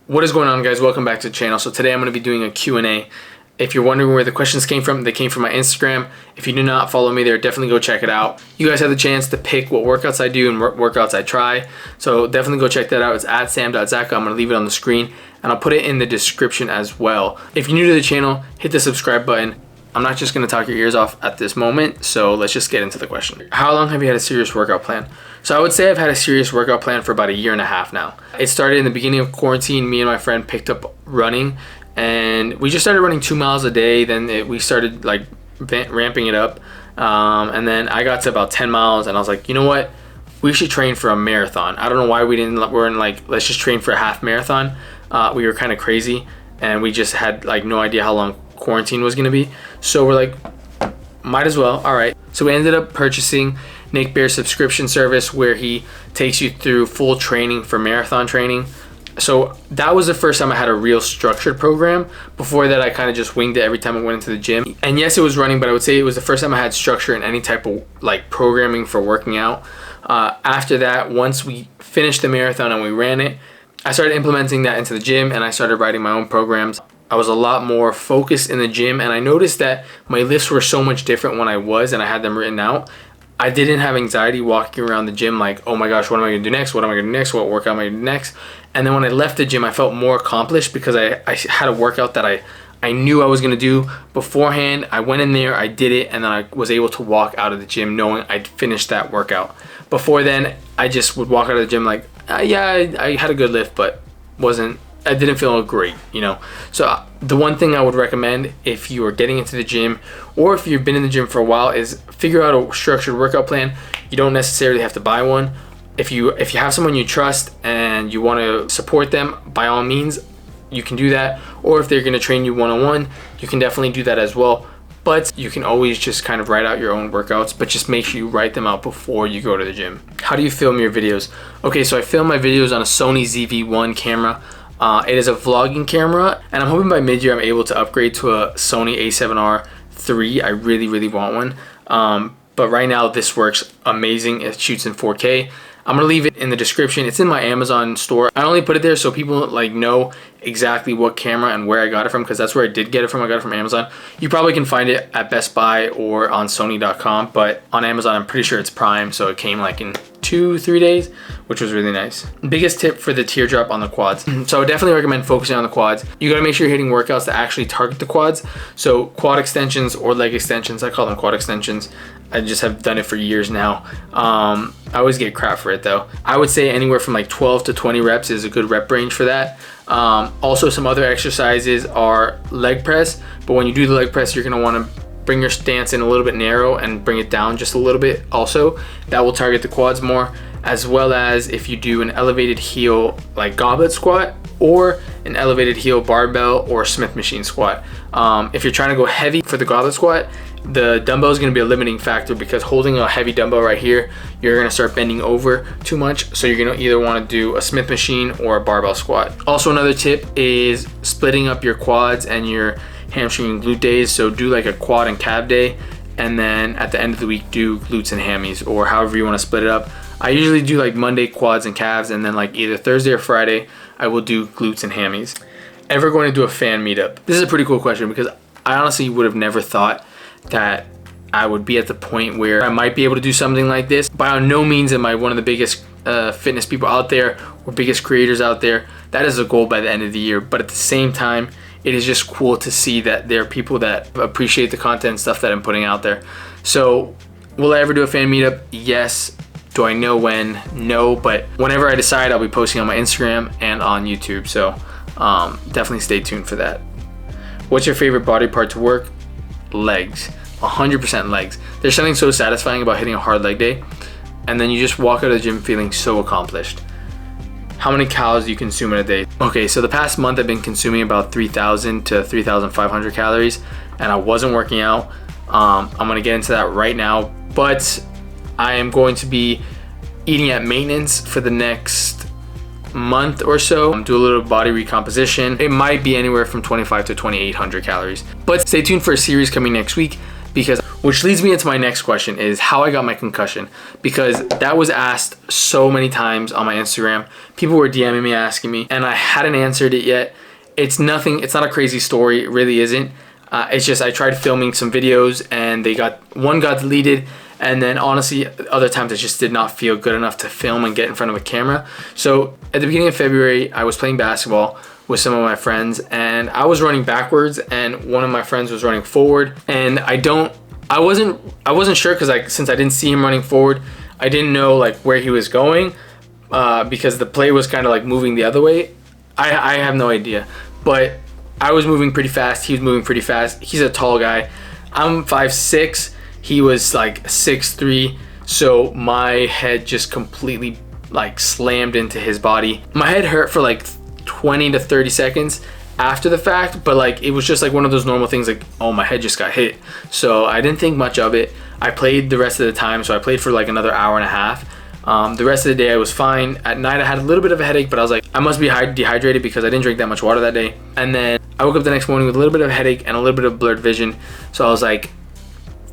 What is going on, guys? Welcome back to the channel. So today I'm going to be doing a Q&A. If you're wondering where the questions came from, they came from my Instagram. If you do not follow me there, definitely go check it out. You guys have the chance to pick what workouts I do and workouts I try. So definitely go check that out. It's at sam.zacka. I'm going to leave it on the screen and I'll put it in the description as well. If you're new to the channel, hit the subscribe button. I'm not just going to talk your ears off at this moment, so let's just get into the question. How long have you had a serious workout plan? So I would say I've had a serious workout plan for about 1.5 years now. It started in the beginning of quarantine. Me and my friend picked up running and we just started running 2 miles a day. Then we started like ramping it up. And then I got to about 10 miles and I was like, you know what? We should train for a marathon. I don't know why we're in like, let's just train for a half marathon. We were kind of crazy and we just had like no idea how long quarantine was gonna be, so we're like, might as well. All right, so we ended up purchasing Nick Bear's subscription service where he takes you through full training for marathon training. So that was the first time I had a real structured program. Before that, I kind of just winged it every time I went into the gym. And yes, it was running, but I would say it was the first time I had structure in any type of like programming for working out. After that, once we finished the marathon and we ran it, I started implementing that into the gym and I started writing my own programs. I was a lot more focused in the gym and I noticed that my lifts were so much different when I was and I had them written out. I didn't have anxiety walking around the gym like, oh my gosh, what am I gonna do next? What am I gonna do next? What workout am I gonna do next? And then when I left the gym, I felt more accomplished because I had a workout that I knew I was gonna do beforehand. I went in there, I did it, and then I was able to walk out of the gym knowing I'd finished that workout. Before then, I just would walk out of the gym like, yeah, I had a good lift, but I didn't feel great, you know. So the one thing I would recommend if you are getting into the gym or if you've been in the gym for a while is figure out a structured workout plan. You don't necessarily have to buy one. If you have someone you trust and you want to support them, by all means, you can do that. Or if they're going to train you one-on-one, you can definitely do that as well. But you can always just kind of write out your own workouts, but just make sure you write them out before you go to the gym. How do you film your videos? Okay, so I film my videos on a Sony ZV-1 camera. It is a vlogging camera, and I'm hoping by mid-year I'm able to upgrade to a Sony a7R III. I really want one. But right now this works amazing. It shoots in 4K. I'm gonna leave it in the description. It's in my Amazon store. I only put it there so people like know exactly what camera and where I got it from, because that's where I did get it from. I got it from Amazon. You probably can find it at Best Buy or on Sony.com, but on Amazon I'm pretty sure it's Prime, so it came like in 2-3 days, which was really nice. Biggest tip for the teardrop on the quads. So I would definitely recommend focusing on the quads. You gotta make sure you're hitting workouts that actually target the quads. So quad extensions or leg extensions, I call them quad extensions. I just have done it for years now. I always get crap for it though. I would say anywhere from like 12 to 20 reps is a good rep range for that. Also, some other exercises are leg press, but when you do the leg press, you're gonna wanna bring your stance in a little bit narrow and bring it down just a little bit also. That will target the quads more, as well as if you do an elevated heel like goblet squat or an elevated heel barbell or Smith machine squat. If you're trying to go heavy for the goblet squat, the dumbbell is going to be a limiting factor, because holding a heavy dumbbell right here, you're going to start bending over too much. So you're going to either want to do a Smith machine or a barbell squat. Also, another tip is splitting up your quads and your hamstring and glute days. So do like a quad and calf day, and then at the end of the week do glutes and hammies, or however you want to split it up. I usually do like Monday quads and calves, and then like either Thursday or Friday I will do glutes and hammies. Ever going to do a fan meetup? This is a pretty cool question, because I honestly would have never thought that I would be at the point where I might be able to do something like this. By no means am I one of the biggest fitness people out there or biggest creators out there. That is a goal by the end of the year, but at the same time, it is just cool to see that there are people that appreciate the content and stuff that I'm putting out there. So will I ever do a fan meetup? Yes. Do I know when? No, but whenever I decide, I'll be posting on my Instagram and on YouTube. So definitely stay tuned for that. What's your favorite body part to work? Legs. 100% legs. There's something so satisfying about hitting a hard leg day, and then you just walk out of the gym feeling so accomplished. How many calories do you consume in a day? Okay, so the past month I've been consuming about 3,000 to 3,500 calories, and I wasn't working out. I'm gonna get into that right now, but I am going to be eating at maintenance for the next month or so. Do a little body recomposition. It might be anywhere from 25 to 2,800 calories. But stay tuned for a series coming next week, because Which leads me into my next question, is how I got my concussion, because that was asked so many times on my Instagram. People were DMing me, asking me, and I hadn't answered it yet. It's nothing, it's not a crazy story, it really isn't. It's just I tried filming some videos and one got deleted, and then honestly other times it just did not feel good enough to film and get in front of a camera. So at the beginning of February, I was playing basketball with some of my friends, and I was running backwards and one of my friends was running forward, and I wasn't sure, because since I didn't see him running forward, I didn't know like where he was going, because the play was kind of like moving the other way. I have no idea, but I was moving pretty fast. He was moving pretty fast. He's a tall guy. I'm 5'6". He was like 6'3". So my head just completely like slammed into his body. My head hurt for like 20 to 30 seconds after the fact, but like it was just like one of those normal things, like, oh, my head just got hit. So I didn't think much of it. I played the rest of the time. So I played for like another hour and a half. The rest of the day I was fine. At night I had a little bit of a headache, but I was like, I must be dehydrated because I didn't drink that much water that day. And then I woke up the next morning with a little bit of a headache and a little bit of blurred vision. So I was like,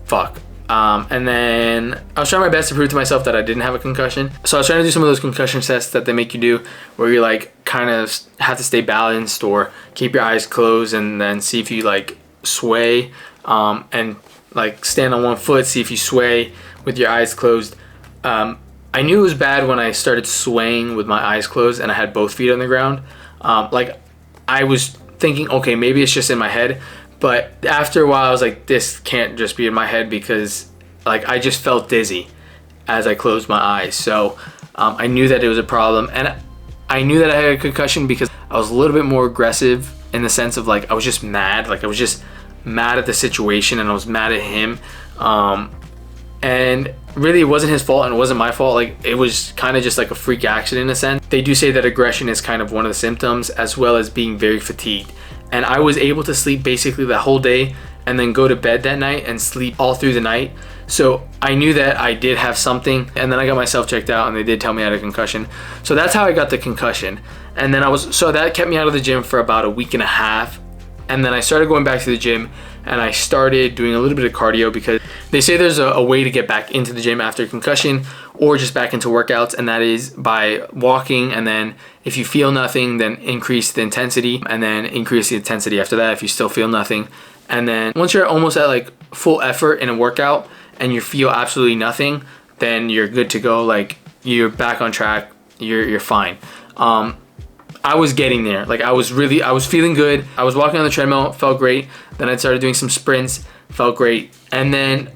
fuck. And then I was trying my best to prove to myself that I didn't have a concussion. So I was trying to do some of those concussion tests that they make you do, where you like kind of have to stay balanced or keep your eyes closed and then see if you like sway, and like stand on one foot, see if you sway with your eyes closed. I knew it was bad when I started swaying with my eyes closed and I had both feet on the ground. Like I was thinking, okay, maybe it's just in my head. But after a while, I was like, this can't just be in my head, because like I just felt dizzy as I closed my eyes. So I knew that it was a problem, and I knew that I had a concussion because I was a little bit more aggressive, in the sense of like I was just mad. Like I was just mad at the situation, and I was mad at him. And really, it wasn't his fault and it wasn't my fault. Like it was kind of just like a freak accident in a sense. They do say that aggression is kind of one of the symptoms, as well as being very fatigued. And I was able to sleep basically the whole day and then go to bed that night and sleep all through the night. So I knew that I did have something, and then I got myself checked out and they did tell me I had a concussion. So that's how I got the concussion. And then so that kept me out of the gym for about a week and a half. And then I started going back to the gym, and I started doing a little bit of cardio, because they say there's a way to get back into the gym after concussion, or just back into workouts, and that is by walking. And then if you feel nothing, then increase the intensity, and then increase the intensity after that if you still feel nothing. And then once you're almost at like full effort in a workout and you feel absolutely nothing, then you're good to go. Like you're back on track, you're fine. I was getting there. Like I was feeling good. I was walking on the treadmill, felt great. Then I started doing some sprints, felt great. And then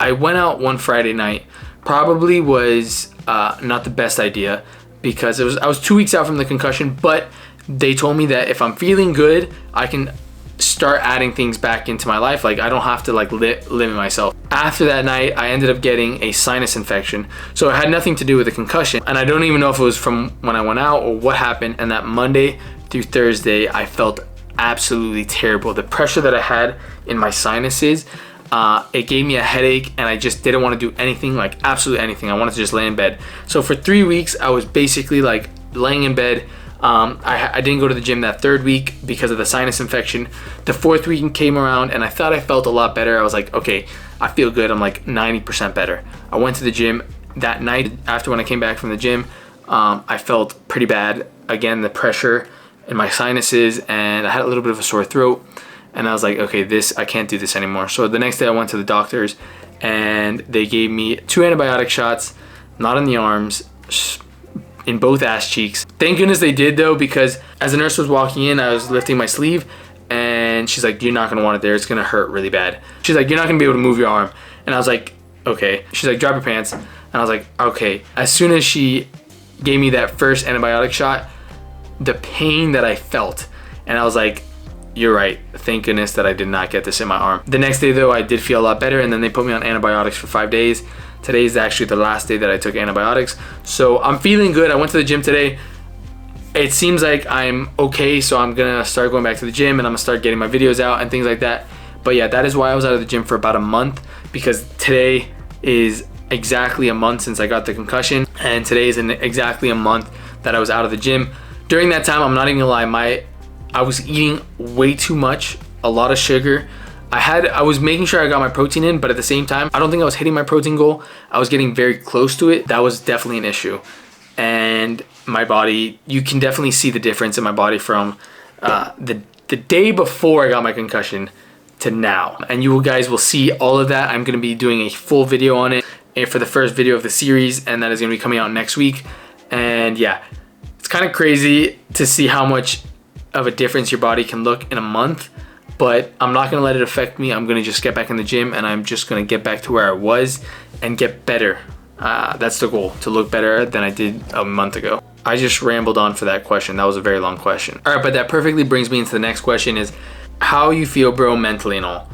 I went out one Friday night. Probably was not the best idea, because I was 2 weeks out from the concussion, but they told me that if I'm feeling good, I can start adding things back into my life. Like I don't have to like limit myself. After that night, I ended up getting a sinus infection. So it had nothing to do with the concussion. And I don't even know if it was from when I went out or what happened. And that Monday through Thursday, I felt absolutely terrible. The pressure that I had in my sinuses, it gave me a headache, and I just didn't want to do anything, like absolutely anything. I wanted to just lay in bed. So for 3 weeks, I was basically like laying in bed. I didn't go to the gym that third week because of the sinus infection. The fourth week came around, and I thought I felt a lot better. I was like, okay, I feel good. I'm like 90% better. I went to the gym that night. After when I came back from the gym, I felt pretty bad. Again, the pressure in my sinuses, and I had a little bit of a sore throat. And I was like, okay, I can't do this anymore. So the next day I went to the doctors, and they gave me 2 antibiotic shots, not in the arms, in both ass cheeks. Thank goodness they did, though, because as the nurse was walking in, I was lifting my sleeve, and she's like, you're not gonna want it there. It's gonna hurt really bad. She's like, you're not gonna be able to move your arm. And I was like, okay. She's like, drop your pants. And I was like, okay. As soon as she gave me that first antibiotic shot, the pain that I felt, and I was like, you're right. Thank goodness that I did not get this in my arm. The next day, though, I did feel a lot better, and then they put me on antibiotics for 5 days. Today is actually the last day that I took antibiotics. So I'm feeling good. I went to the gym today. It seems like I'm okay, so I'm gonna start going back to the gym, and I'm gonna start getting my videos out and things like that. But yeah, that is why I was out of the gym for about a month, because today is exactly a month since I got the concussion, and today is exactly a month that I was out of the gym. During that time, I'm not even gonna lie, I was eating way too much, a lot of sugar. I was making sure I got my protein in, but at the same time, I don't think I was hitting my protein goal. I was getting very close to it. That was definitely an issue. And my body, you can definitely see the difference in my body from the day before I got my concussion to now. And you guys will see all of that. I'm going to be doing a full video on it for the first video of the series, and that is going to be coming out next week. And yeah, it's kind of crazy to see how much of a difference your body can look in a month, but I'm not going to let it affect me. I'm going to just get back in the gym, and I'm just going to get back to where I was and get better. That's the goal, to look better than I did a month ago. I just rambled on for that question. That was a very long question. All right, but that perfectly brings me into the next question, is how you feel, bro, mentally and all.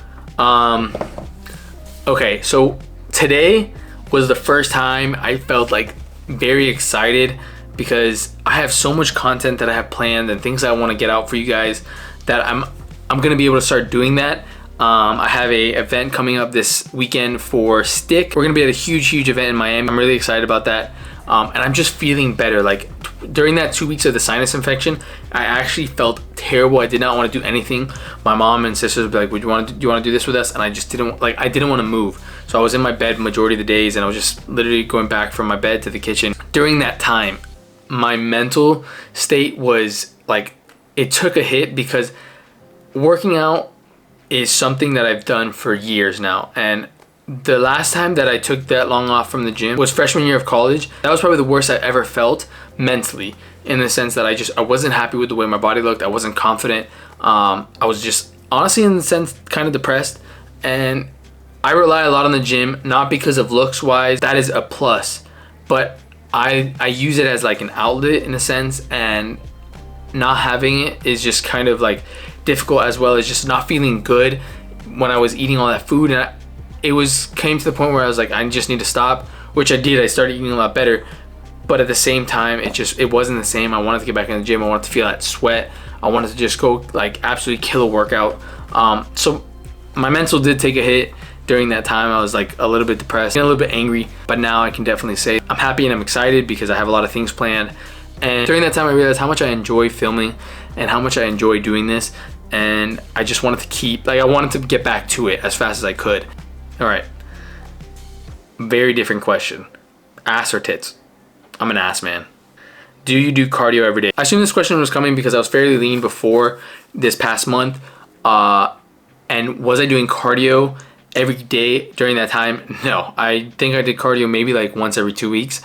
Okay, so today was the first time I felt like very excited, because I have so much content that I have planned and things I want to get out for you guys that I'm going to be able to start doing that. I have a event coming up this weekend for Stick. We're going to be at a huge event in Miami. I'm really excited about that. And I'm just feeling better. Like during that 2 weeks of the sinus infection, I actually felt terrible. I did not want to do anything. My mom and sisters would be like, do you want to do this with us? And I just didn't, like, I didn't want to move. So I was in my bed majority of the days, and I was just literally going back from my bed to the kitchen. During that time, my mental state was like, it took a hit, because working out is something that I've done for years now. And the last time that I took that long off from the gym was freshman year of college. That was probably the worst I ever felt mentally, in the sense that I wasn't happy with the way my body looked. I wasn't confident. I was just honestly, in the sense, kind of depressed. And I rely a lot on the gym, not because of looks wise. That is a plus, but I use it as like an outlet in a sense, and not having it is just kind of like difficult, as well as just not feeling good when I was eating all that food. And it came to the point where I was like, I just need to stop, which I did. I started eating a lot better, but at the same time, it wasn't the same. I wanted to get back in the gym. I wanted to feel that sweat. I wanted to just go like absolutely kill a workout. So my mental did take a hit during that time. I was like a little bit depressed and a little bit angry, but now I can definitely say I'm happy and I'm excited, because I have a lot of things planned. And during that time, I realized how much I enjoy filming and how much I enjoy doing this. And I just wanted to I wanted to get back to it as fast as I could. All right. Very different question. Ass or tits? I'm an ass man. Do you do cardio every day? I assume this question was coming because I was fairly lean before this past month. And was I doing cardio every day during that time? No. I think I did cardio maybe like once every 2 weeks.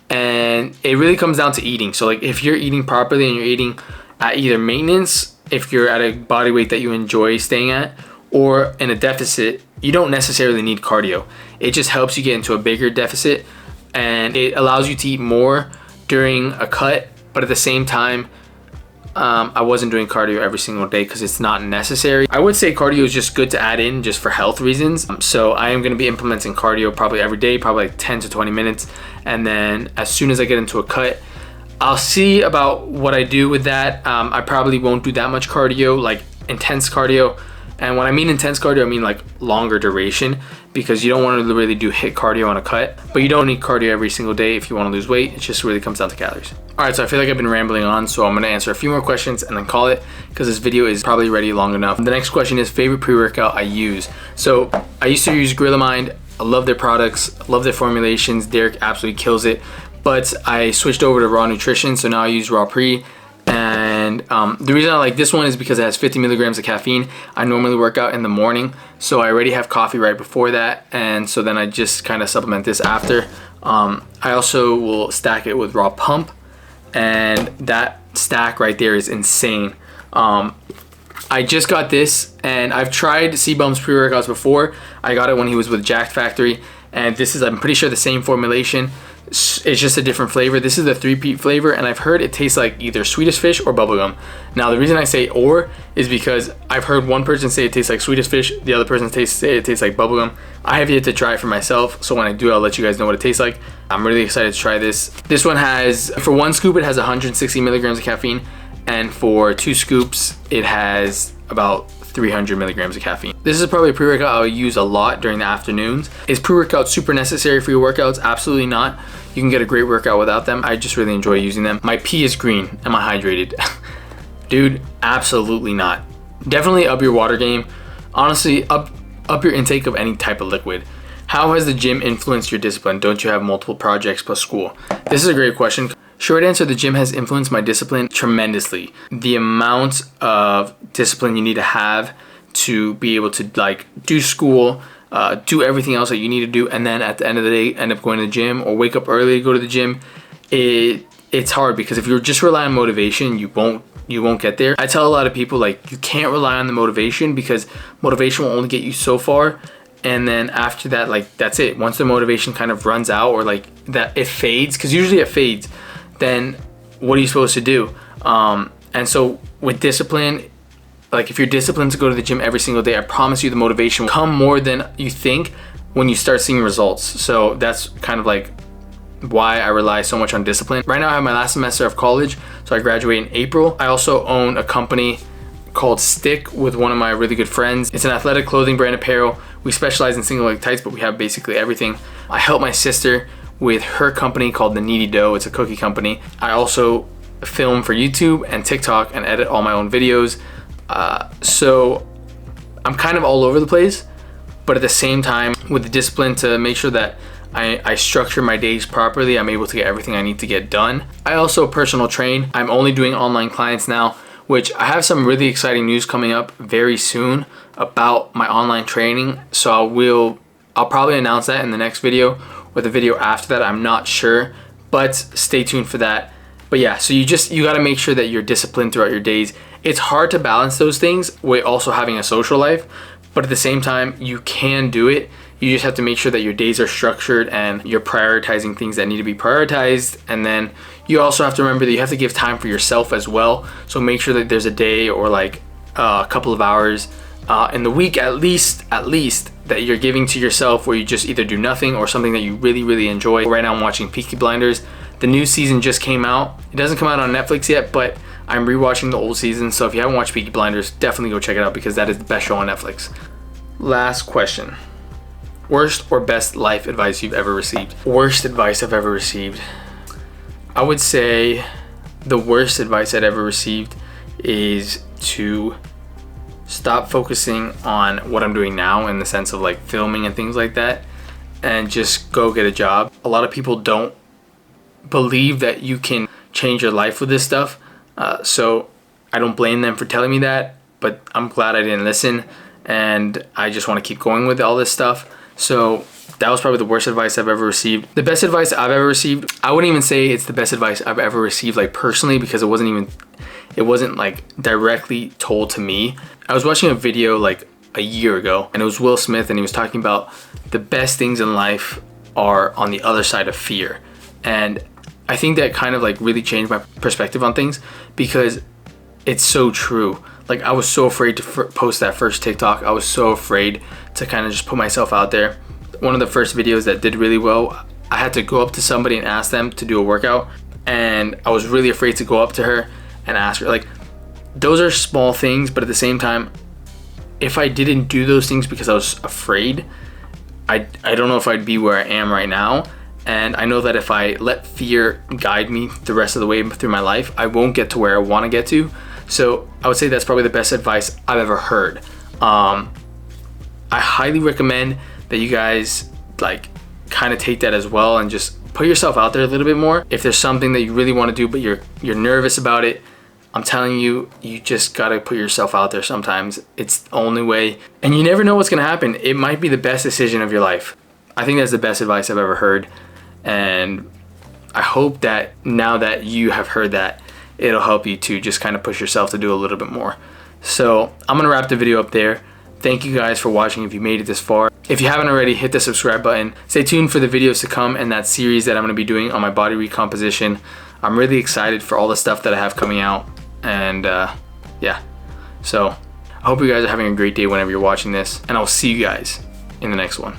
And it really comes down to eating. So like if you're eating properly and you're eating at either maintenance, if you're at a body weight that you enjoy staying at, or in a deficit, you don't necessarily need cardio. It just helps you get into a bigger deficit, and it allows you to eat more during a cut. But at the same time, I wasn't doing cardio every single day because it's not necessary. I would say cardio is just good to add in just for health reasons. So I am going to be implementing cardio probably every day, probably like 10 to 20 minutes. And then as soon as I get into a cut, I'll see about what I do with that. I probably won't do that much cardio, like intense cardio. And when I mean intense cardio, I mean like longer duration, because you don't want to really do HIIT cardio on a cut, but you don't need cardio every single day if you want to lose weight. It just really comes down to calories. All right, so I feel like I've been rambling on, so I'm going to answer a few more questions and then call it, because this video is probably already long enough. The next question is favorite pre-workout I use. So I used to use Gorilla Mind. I love their products, love their formulations. Derek absolutely kills it, but I switched over to Raw Nutrition, so now I use Raw Pre. And the reason I like this one is because it has 50 milligrams of caffeine. I normally work out in the morning, so I already have coffee right before that, and so then I just kind of supplement this after. I also will stack it with Raw Pump, and that stack right there is insane. I just got this, and I've tried C-Bum's pre-workouts before. I got it when he was with Jacked Factory, and this is, I'm pretty sure, the same formulation. It's just a different flavor. This is the 3-peat flavor, and I've heard it tastes like either Swedish Fish or bubblegum. Now, the reason I say or is because I've heard one person say it tastes like Swedish Fish, the other person say it tastes like bubblegum. I have yet to try it for myself, so when I do, I'll let you guys know what it tastes like. I'm really excited to try this. This one has, for 1 scoop, it has 160 milligrams of caffeine, and for 2 scoops, it has about 300 milligrams of caffeine. This is probably a pre-workout I'll use a lot during the afternoons. Is pre-workout super necessary for your workouts? Absolutely not. You can get a great workout without them. I just really enjoy using them. My pee is green. Am I hydrated? Dude, absolutely not. Definitely up your water game. Honestly, up your intake of any type of liquid. How has the gym influenced your discipline? Don't you have multiple projects plus school? This is a great question. Short answer, the gym has influenced my discipline tremendously. The amount of discipline you need to have to be able to like do school, do everything else that you need to do, and then at the end of the day end up going to the gym or wake up early to go to the gym. It's hard because if you're just relying on motivation, you won't get there. I tell a lot of people, like, you can't rely on the motivation because motivation will only get you so far, and then after that, like, that's it. Once the motivation kind of runs out, or like that it fades, because usually it fades, then what are you supposed to do? And so with discipline, like if you're disciplined to go to the gym every single day, I promise you the motivation will come more than you think when you start seeing results. So that's kind of like why I rely so much on discipline. Right now I have my last semester of college, so I graduate in April. I also own a company called Stick with one of my really good friends. It's an athletic clothing brand apparel. We specialize in single leg tights, but we have basically everything. I help my sister with her company called The Kneady Dough. It's a cookie company. I also film for YouTube and TikTok and edit all my own videos. So I'm kind of all over the place, but at the same time, with the discipline to make sure that I structure my days properly, I'm able to get everything I need to get done. I also personal train. I'm only doing online clients now, which I have some really exciting news coming up very soon about my online training. So I'll probably announce that in the next video or the video after that. I'm not sure, but stay tuned for that. But yeah, so you got to make sure that you're disciplined throughout your days. It's hard to balance those things with also having a social life, but at the same time, you can do it. You just have to make sure that your days are structured and you're prioritizing things that need to be prioritized. And then you also have to remember that you have to give time for yourself as well. So make sure that there's a day or like a couple of hours in the week at least that you're giving to yourself, where you just either do nothing or something that you really, really enjoy. Right now I'm watching Peaky Blinders. The new season just came out. It doesn't come out on Netflix yet, but I'm rewatching the old season. So if you haven't watched Peaky Blinders, definitely go check it out because that is the best show on Netflix. Last question. Worst or best life advice you've ever received? Worst advice I've ever received. I would say the worst advice I'd ever received is to stop focusing on what I'm doing now in the sense of like filming and things like that, and just go get a job. A lot of people don't believe that you can change your life with this stuff. So I don't blame them for telling me that, but I'm glad I didn't listen, and I just want to keep going with all this stuff. So that was probably the worst advice I've ever received. The best advice I've ever received, I wouldn't even say it's the best advice I've ever received, like personally, because it wasn't like directly told to me. I was watching a video like a year ago, and it was Will Smith, and he was talking about the best things in life are on the other side of fear. And I think that kind of like really changed my perspective on things, because it's so true. Like I was so afraid to post that first TikTok. I was so afraid to kind of just put myself out there. One of the first videos that did really well, I had to go up to somebody and ask them to do a workout, and I was really afraid to go up to her and ask her. Like, those are small things, but at the same time, if I didn't do those things because I was afraid, I don't know if I'd be where I am right now. And I know that if I let fear guide me the rest of the way through my life, I won't get to where I want to get to. So I would say that's probably the best advice I've ever heard. I highly recommend that you guys like kind of take that as well and just put yourself out there a little bit more. If there's something that you really want to do but you're nervous about it, I'm telling you, you just gotta put yourself out there sometimes. It's the only way, and you never know what's gonna happen. It might be the best decision of your life. I think that's the best advice I've ever heard, and I hope that now that you have heard that, it'll help you to just kind of push yourself to do a little bit more. So I'm gonna wrap the video up there. Thank you guys for watching if you made it this far. If you haven't already, hit the subscribe button. Stay tuned for the videos to come and that series that I'm gonna be doing on my body recomposition. I'm really excited for all the stuff that I have coming out. And yeah, so I hope you guys are having a great day whenever you're watching this, and I'll see you guys in the next one.